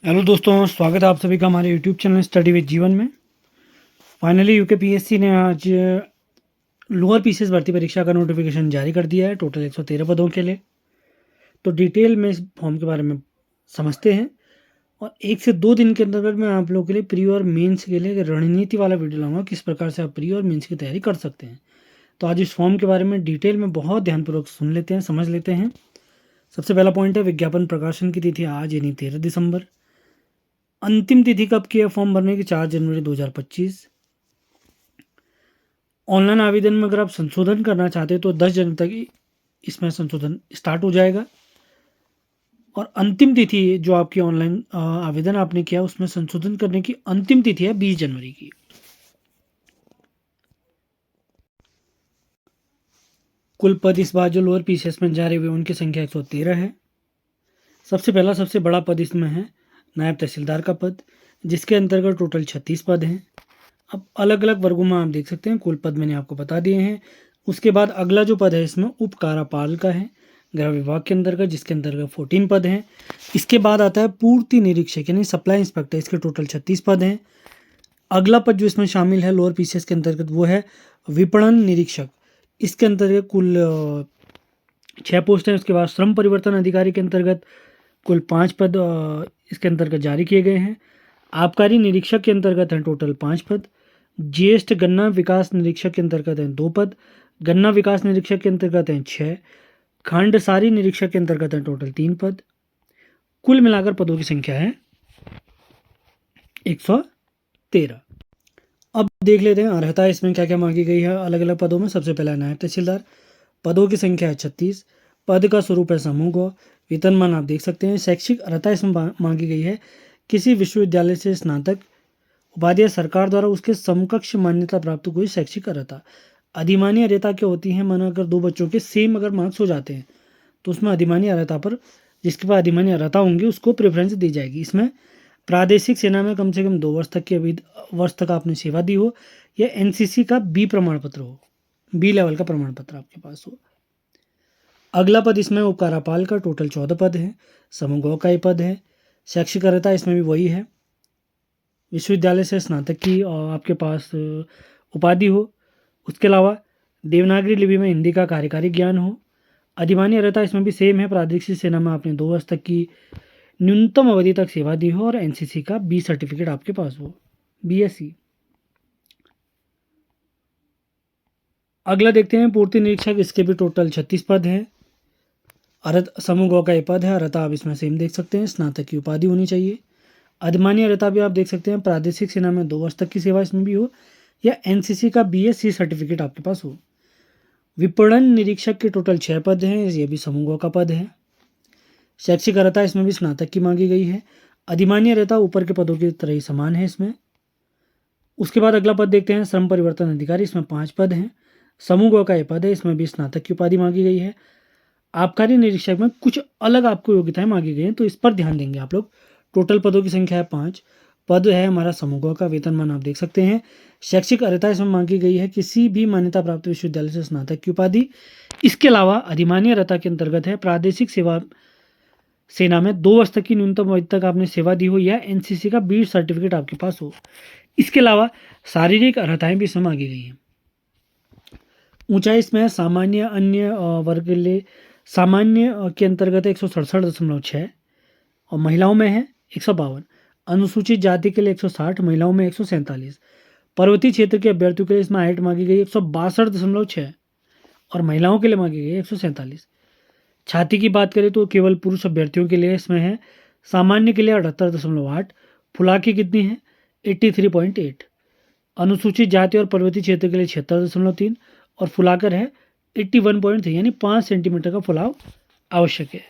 Hello दोस्तों, स्वागत है आप सभी का हमारे यूट्यूब चैनल स्टडी विद जीवन में। फाइनली यूके पीएससी ने आज लोअर पीसीएस भर्ती परीक्षा का नोटिफिकेशन जारी कर दिया है टोटल 113 पदों के लिए। तो डिटेल में इस फॉर्म के बारे में समझते हैं और 1 से 2 दिन के अंदर मैं आप लोगों के लिए प्री और मेंस के लिए एक रणनीति वाला वीडियो लाऊंगा, किस प्रकार से आप प्री और मेंस की तैयारी कर सकते हैं। तो आज इस फॉर्म के बारे में डिटेल में बहुत ध्यानपूर्वक सुन लेते हैं, समझ लेते हैं। सबसे पहला पॉइंट है विज्ञापन प्रकाशन की तिथि आज यानी 13 दिसंबर। अंतिम तिथि कब की है फॉर्म भरने की? 4 जनवरी 2025। ऑनलाइन आवेदन में अगर आप संशोधन करना चाहते हैं तो 10 जनवरी तक इसमें संशोधन स्टार्ट हो जाएगा। और अंतिम तिथि जो आपकी ऑनलाइन आवेदन आपने किया उसमें संशोधन करने की अंतिम तिथि है 20 जनवरी की। कुल पद इस बार जो लोअर पीसीएस में जारी हुए उनकी संख्या 113 है। सबसे पहला सबसे बड़ा पद इसमें है नायब तहसीलदार का पद, जिसके अंतर्गत टोटल 36 पद हैं। अब अलग अलग वर्गों में आप देख सकते हैं, कुल पद मैंने आपको बता दिए हैं। उसके बाद अगला जो पद है इसमें उप कार्यपाल का है गृह विभाग के अंतर्गत, जिसके अंतर्गत 14 पद हैं। इसके बाद आता है पूर्ति निरीक्षक यानी सप्लाई इंस्पेक्टर, इसके टोटल 36 पद हैं। अगला पद जो इसमें शामिल है लोअर पीसीएस के अंतर्गत वो है विपणन निरीक्षक, इसके अंतर्गत कुल 6 पोस्ट हैं। उसके बाद श्रम परिवर्तन अधिकारी के अंतर्गत कुल 5 पद इसके अंतर्गत जारी किए गए हैं। आबकारी निरीक्षक के अंतर्गत हैं टोटल 5 पद। ज्येष्ठ गन्ना विकास निरीक्षक के अंतर्गत हैं 2 पद। गन्ना विकास निरीक्षक के अंतर्गत हैं 6। खांडसारी निरीक्षक के अंतर्गत हैं टोटल 3 पद। कुल मिलाकर पदों की संख्या है 113। अब देख लेते हैं अर्हता इसमें क्या क्या मांगी गई है अलग अलग पदों में। सबसे पहला नायब तहसीलदार, पदों की संख्या है 36। पद का स्वरूप है समूह ग। वेतनमान आप देख सकते हैं। शैक्षिक अर्हता इसमें मांगी गई है किसी विश्वविद्यालय से स्नातक उपाधि सरकार द्वारा उसके समकक्ष मान्यता प्राप्त कोई शैक्षिक अर्हता। अधिमान्य अर्हता क्या होती है? माना अगर 2 बच्चों के सेम अगर मार्क्स हो जाते हैं तो उसमें अधिमान्य अर्हता पर जिसके पास अधिमान्य अर्हता होंगी उसको प्रेफरेंस दी जाएगी। इसमें प्रादेशिक सेना में कम से कम 2 वर्ष तक की वर्ष तक आपने सेवा दी हो, या एनसीसी का बी प्रमाण पत्र हो, बी लेवल का प्रमाण पत्र आपके पास हो। अगला पद इसमें उप कार्यपाल का टोटल 14 पद है। समूह ग का ही पद है। शैक्षिक अर्हता इसमें भी वही है, विश्वविद्यालय से स्नातक की आपके पास उपाधि हो। उसके अलावा देवनागरी लिपि में हिंदी का कार्यकारी ज्ञान हो। अधिमान्य अर्हता इसमें भी सेम है, प्रादेशिक सेना में आपने 2 वर्ष तक की न्यूनतम अवधि तक सेवा दी हो और एनसीसी का बी सर्टिफिकेट आपके पास हो, बीएससी। अगला देखते हैं पूर्ति निरीक्षक, इसके भी टोटल 36 पद हैं। समूह ग का ये पद है। अर्हता आप इसमें सेम देख सकते हैं, स्नातक की उपाधि होनी चाहिए। अधिमान्य अर्हता भी आप देख सकते हैं, प्रादेशिक सेना में 2 वर्ष तक की सेवा इसमें भी हो, या एनसीसी का बीएससी सर्टिफिकेट आपके पास हो। विपणन निरीक्षक के टोटल 6 पद हैं, ये भी समूह ग का पद है। शैक्षिक अर्हता इसमें भी स्नातक की मांगी गई है। अधिमान्य अर्हता ऊपर के पदों की तरह ही समान है इसमें। उसके बाद अगला पद देखते हैं श्रम परिवर्तन अधिकारी, इसमें 5 पद हैं। समूह ग का ये पद है, इसमें भी स्नातक की उपाधि मांगी गई है। आबकारी निरीक्षक में कुछ अलग आपको योग्यताएं मांगी गई हैं, तो इस पर ध्यान देंगे आप लोग। टोटल पदों की संख्या है 5। पद है हमारा समूह ग का। वेतनमान आप देख सकते हैं। शैक्षिक अर्हता इसमें मांगी गई है किसी भी मान्यता प्राप्त विश्वविद्यालय से स्नातक की उपाधि। इसके अलावा अधिमान्य अर्हता के अंतर्गत है प्रादेशिक सेना में 2 वर्ष तक की न्यूनतम अवधि तक आपने सेवा दी हो, या एनसीसी का बी सर्टिफिकेट आपके पास हो। इसके अलावा शारीरिक अर्हताएं भी इसमें मांगी गई हैं। ऊंचाई इसमें सामान्य अन्य वर्ग के लिए सामान्य के अंतर्गत 167.6 और महिलाओं में है 152। अनुसूचित जाति के लिए 160, महिलाओं में 147। पर्वतीय क्षेत्र के अभ्यर्थियों के लिए इसमें हाइट मांगी गई 162.6 और महिलाओं के लिए मांगी गई 147। छाती की बात करें तो केवल पुरुष अभ्यर्थियों के लिए इसमें है सामान्य के लिए 78.8, फुला की कितनी है 83.8, अनुसूचित जाति और पर्वतीय क्षेत्र के लिए 76.3 और फुलाकर है 81.3 यानी 5 सेंटीमीटर का फुलाव आवश्यक है।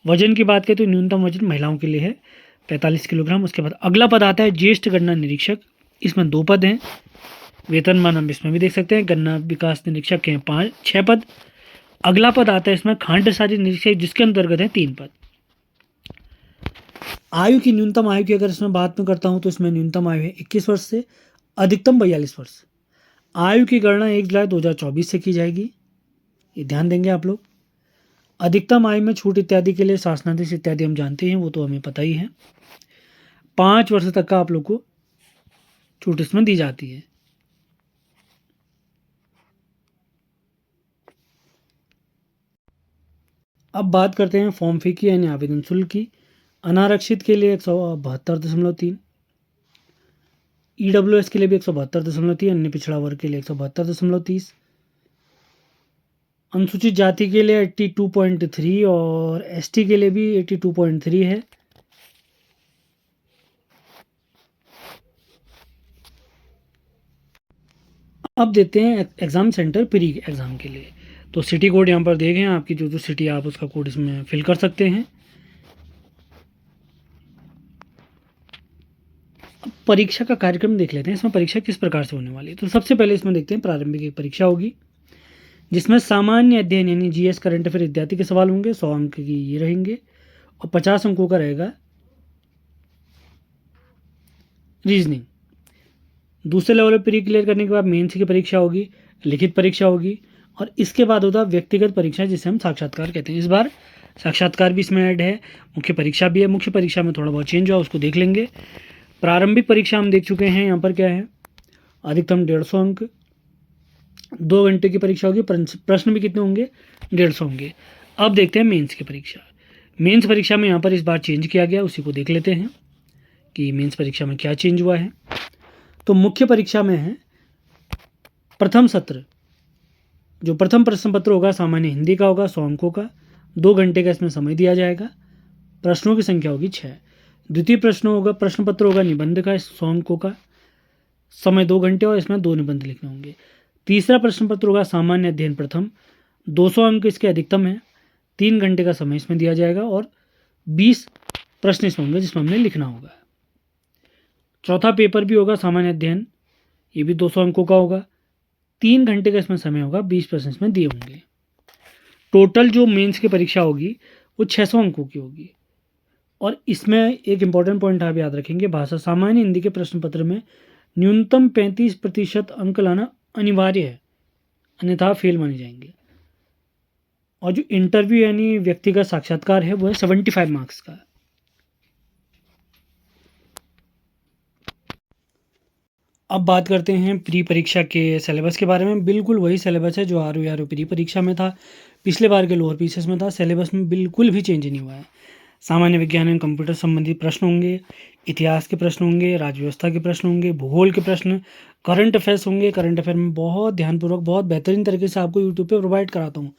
वजन की बात करें तो न्यूनतम वजन महिलाओं के लिए है 45 किलोग्राम। उसके बाद अगला पद आता है ज्येष्ठ गन्ना निरीक्षक, इसमें 2 पद हैं। वेतनमान हम इसमें भी देख सकते हैं। गन्ना विकास निरीक्षक के 6 पद। अगला पद आता है इसमें खांडसारी निरीक्षक, जिसके अंतर्गत है 3 पद। आयु की न्यूनतम आयु की अगर इसमें बात में करता हूं तो इसमें न्यूनतम आयु है 21 वर्ष से अधिकतम 42 वर्ष। आयु की गणना 1 जुलाई 2024 से की जाएगी, ये ध्यान देंगे आप लोग। अधिकतम आयु में छूट इत्यादि के लिए शासनादेश इत्यादि हम जानते हैं, वो तो हमें पता ही है। 5 वर्ष तक का आप लोग को छूट इसमें दी जाती है। अब बात करते हैं फॉर्म फी की यानी आवेदन शुल्क की। अनारक्षित के लिए 172.3, EWS के लिए भी 172.3, अन्य पिछड़ा वर्ग के लिए 172.30, अनुसूचित जाति के लिए 82.3 और ST के लिए भी 82.3 है। अब देते हैं एग्ज़ाम सेंटर प्री एग्ज़ाम के लिए। तो सिटी कोड यहाँ पर देखें, आपकी जो सिटी आप उसका कोड इसमें फिल कर सकते हैं। अब परीक्षा का कार्यक्रम देख लेते हैं, इसमें परीक्षा किस प्रकार से होने वाली है। तो सबसे पहले इसमें देखते हैं प्रारंभिक एक परीक्षा होगी जिसमें सामान्य अध्ययन यानी GS करंट अफेयर इत्यादि के सवाल होंगे, 100 अंक की ये रहेंगे और 50 अंकों का रहेगा रीजनिंग। दूसरे लेवल पर प्री क्लियर करने के बाद मेंस की परीक्षा होगी, लिखित परीक्षा होगी और इसके बाद होता है व्यक्तिगत परीक्षा जिसे हम साक्षात्कार कहते हैं। इस बार साक्षात्कार भी इसमें ऐड है, मुख्य परीक्षा भी है। मुख्य परीक्षा में थोड़ा बहुत चेंज हुआ, उसको देख लेंगे। प्रारंभिक परीक्षा हम देख चुके हैं, यहाँ पर क्या है, अधिकतम 150 अंक, 2 घंटे की परीक्षा होगी, प्रश्न भी कितने होंगे, 150 होंगे। अब देखते हैं मेंस की परीक्षा। मेंस परीक्षा में यहाँ पर इस बार चेंज किया गया, उसी को देख लेते हैं कि मेंस परीक्षा में क्या चेंज हुआ है। तो मुख्य परीक्षा में है प्रथम सत्र, जो प्रथम प्रश्न पत्र होगा सामान्य हिंदी का होगा, 100 अंकों का, 2 घंटे का इसमें समय दिया जाएगा, प्रश्नों की संख्या होगी 6। द्वितीय प्रश्न पत्र होगा निबंध का, 100 अंकों का, समय 2 घंटे और इसमें 2 निबंध लिखने होंगे। तीसरा प्रश्न पत्र होगा सामान्य अध्ययन प्रथम, 200 अंक इसके अधिकतम है, 3 घंटे का समय इसमें दिया जाएगा और 20 प्रश्न इसमें होंगे जिसमें हमने लिखना होगा। चौथा पेपर भी होगा सामान्य अध्ययन, ये भी 200 अंकों का होगा, 3 घंटे का इसमें समय होगा, 20 प्रश्न इसमें दिए होंगे। टोटल जो मेंस की परीक्षा होगी वो 600 अंकों की होगी। और इसमें एक इम्पॉर्टेंट पॉइंट आप याद रखेंगे, भाषा सामान्य हिंदी के प्रश्न पत्र में न्यूनतम 35% अंक लाना अनिवार्य है, अन्यथा फेल माने जाएंगे। और जो इंटरव्यू यानी व्यक्तिगत साक्षात्कार है वो है 75 मार्क्स का। अब बात करते हैं प्री परीक्षा के सिलेबस के बारे में। बिल्कुल वही सिलेबस है जो RO प्री परीक्षा में था, पिछले बार के लोअर पीसेस में था। सिलेबस में बिल्कुल भी चेंज नहीं हुआ है। सामान्य विज्ञान एवं कंप्यूटर संबंधी प्रश्न होंगे, इतिहास के प्रश्न होंगे, राज्य व्यवस्था के प्रश्न होंगे, भूगोल के प्रश्न, करंट अफेयर्स होंगे। करंट अफेयर में बहुत ध्यानपूर्वक, बहुत बेहतरीन तरीके से आपको यूट्यूब पे प्रोवाइड कराता हूँ,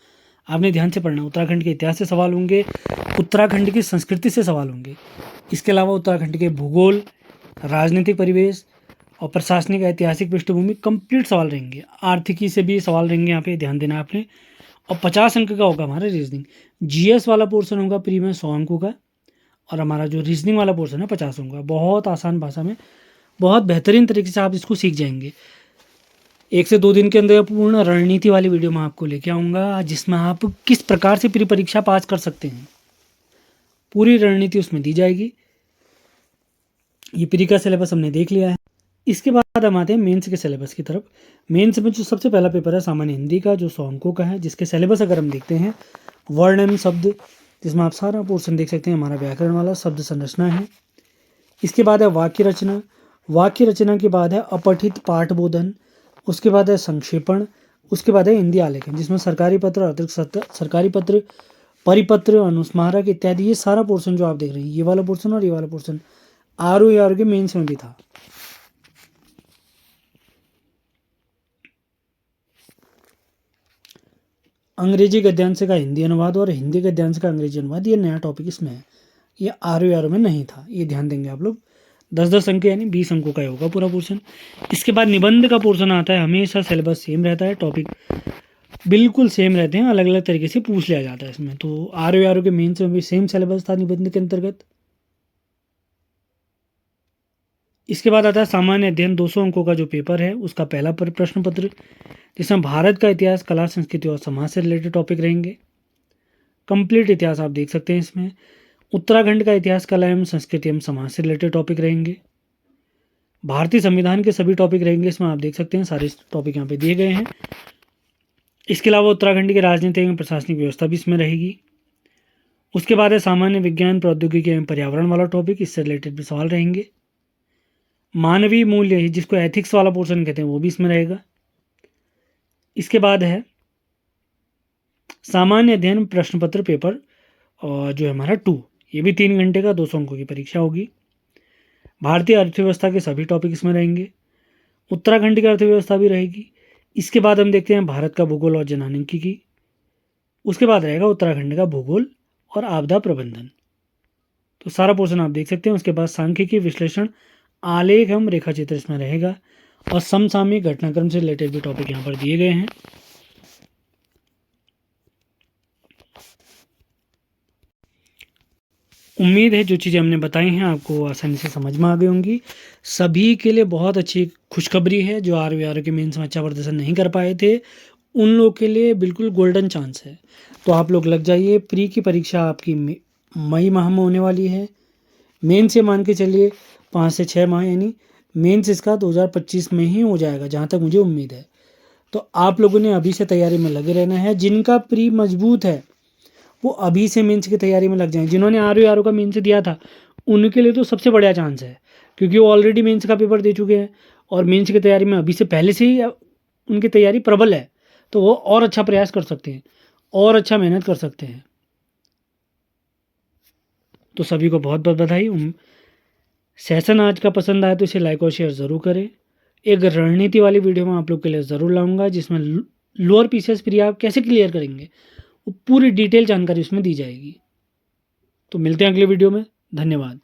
आपने ध्यान से पढ़ना। उत्तराखंड के इतिहास से सवाल होंगे, उत्तराखंड की संस्कृति से सवाल होंगे, इसके अलावा उत्तराखंड के भूगोल, राजनीतिक परिवेश और प्रशासनिक ऐतिहासिक पृष्ठभूमि कंप्लीट सवाल रहेंगे। आर्थिकी से भी सवाल रहेंगे, यहाँ पे ध्यान देना आपने। और 50 अंक का होगा हमारा रीजनिंग। GS वाला पोर्शन होगा प्री में 100 अंकों का और हमारा जो रीजनिंग वाला पोर्शन है 50 अंकों का। बहुत आसान भाषा में, बहुत बेहतरीन तरीके से आप इसको सीख जाएंगे। 1 से 2 दिन के अंदर पूर्ण रणनीति वाली वीडियो मैं आपको लेके आऊँगा जिसमें आप किस प्रकार से प्री परीक्षा पास कर सकते हैं, पूरी रणनीति उसमें दी जाएगी। ये प्री का सिलेबस हमने देख लिया है। इसके बाद हम आते हैं मेंस के सिलेबस की तरफ। मेंस में जो सबसे पहला पेपर है सामान्य हिंदी का, जो 100 अंकों का है, जिसके सिलेबस अगर हम देखते हैं, वर्ण एवं शब्द, जिसमें आप सारा पोर्शन देख सकते हैं, हमारा व्याकरण वाला, शब्द संरचना है। इसके बाद है वाक्य रचना। वाक्य रचना के बाद है अपठित पाठ बोधन, उसके बाद है संक्षेपण, उसके बाद है हिंदी आलेखन, जिसमें सरकारी पत्र, अतिरिक्त सरकारी पत्र, परिपत्र, अनुस्मारक इत्यादि, ये सारा पोर्शन जो आप देख रहे हैं, ये वाला पोर्शन और ये वाला पोर्शन RO के मेंस में भी था। अंग्रेजी गद्यांश का हिंदी अनुवाद और हिंदी गद्यांश का अंग्रेजी अनुवाद, ये नया टॉपिक इसमें है, ये RO में नहीं था, ये ध्यान देंगे आप लोग। 10-10 अंक यानी 20 अंकों का होगा पूरा पोर्शन। इसके बाद निबंध का पोर्शन आता है। हमेशा सिलेबस सेम रहता है, टॉपिक बिल्कुल सेम रहते हैं, अलग अलग तरीके से पूछ लिया जाता है इसमें। तो RO के मेंस में भी सेम सिलेबस था निबंध के अंतर्गत। इसके बाद आता है सामान्य अध्ययन, 200 अंकों का जो पेपर है, उसका पहला प्रश्न पत्र, जिसमें भारत का इतिहास, कला, संस्कृति और समाज से रिलेटेड टॉपिक रहेंगे। कंप्लीट इतिहास आप देख सकते हैं इसमें। उत्तराखंड का इतिहास, कला एवं संस्कृति एवं समाज से रिलेटेड टॉपिक रहेंगे। भारतीय संविधान के सभी टॉपिक रहेंगे इसमें, आप देख सकते हैं सारे टॉपिक यहाँ पे दिए गए हैं। इसके अलावा उत्तराखंड की राजनीतिक एवं प्रशासनिक व्यवस्था भी इसमें रहेगी। उसके बाद है सामान्य विज्ञान, प्रौद्योगिकी एवं पर्यावरण वाला टॉपिक, इससे रिलेटेड भी सवाल रहेंगे। मानवीय मूल्य जिसको एथिक्स वाला पोर्शन कहते हैं वो भी इसमें रहेगा। इसके बाद है सामान्य अध्ययन प्रश्न पत्र पेपर और जो है हमारा 2, ये भी 3 घंटे का 200 अंकों की परीक्षा होगी। भारतीय अर्थव्यवस्था के सभी टॉपिक इसमें रहेंगे। उत्तराखंड की अर्थव्यवस्था भी रहेगी। इसके बाद हम देखते हैं भारत का भूगोल और जनसांख्यिकी। उसके बाद रहेगा उत्तराखंड का भूगोल और आपदा प्रबंधन। तो सारा पोर्शन आप देख सकते हैं। उसके बाद सांख्यिकी, विश्लेषण, आलेख एवं रेखा चित्र इसमें रहेगा और समसामयिक घटनाक्रम से रिलेटेड भी टॉपिक यहाँ पर दिए गए हैं। उम्मीद है जो चीज़ें हमने बताई हैं आपको आसानी से समझ में आ गई होंगी। सभी के लिए बहुत अच्छी खुशखबरी है। जो आर के मेंस में अच्छा प्रदर्शन नहीं कर पाए थे उन लोग के लिए बिल्कुल गोल्डन चांस है। तो आप लोग लग जाइए। प्री की परीक्षा आपकी मई माह में होने वाली है। मेन से मान के चलिए 5 से 6 माह, यानी मेंस इसका 2025 में ही हो जाएगा जहाँ तक मुझे उम्मीद है। तो आप लोगों ने अभी से तैयारी में लगे रहना है। जिनका प्री मजबूत है वो अभी से मेंस की तैयारी में लग जाएं। जिन्होंने आर का मेंस दिया था उनके लिए तो सबसे बढ़िया चांस है, क्योंकि वो ऑलरेडी मेंस का पेपर दे चुके हैं और मेंस की तैयारी में अभी से पहले से ही उनकी तैयारी प्रबल है। तो वो और अच्छा प्रयास कर सकते हैं और अच्छा मेहनत कर सकते हैं। तो सभी को बहुत बहुत बधाई। सेशन आज का पसंद आया तो इसे लाइक और शेयर ज़रूर करें। एक रणनीति वाली वीडियो में आप लोग के लिए ज़रूर लाऊंगा जिसमें लोअर पीसीएस प्री आप कैसे क्लियर करेंगे वो पूरी डिटेल जानकारी उसमें दी जाएगी। तो मिलते हैं अगले वीडियो में। धन्यवाद।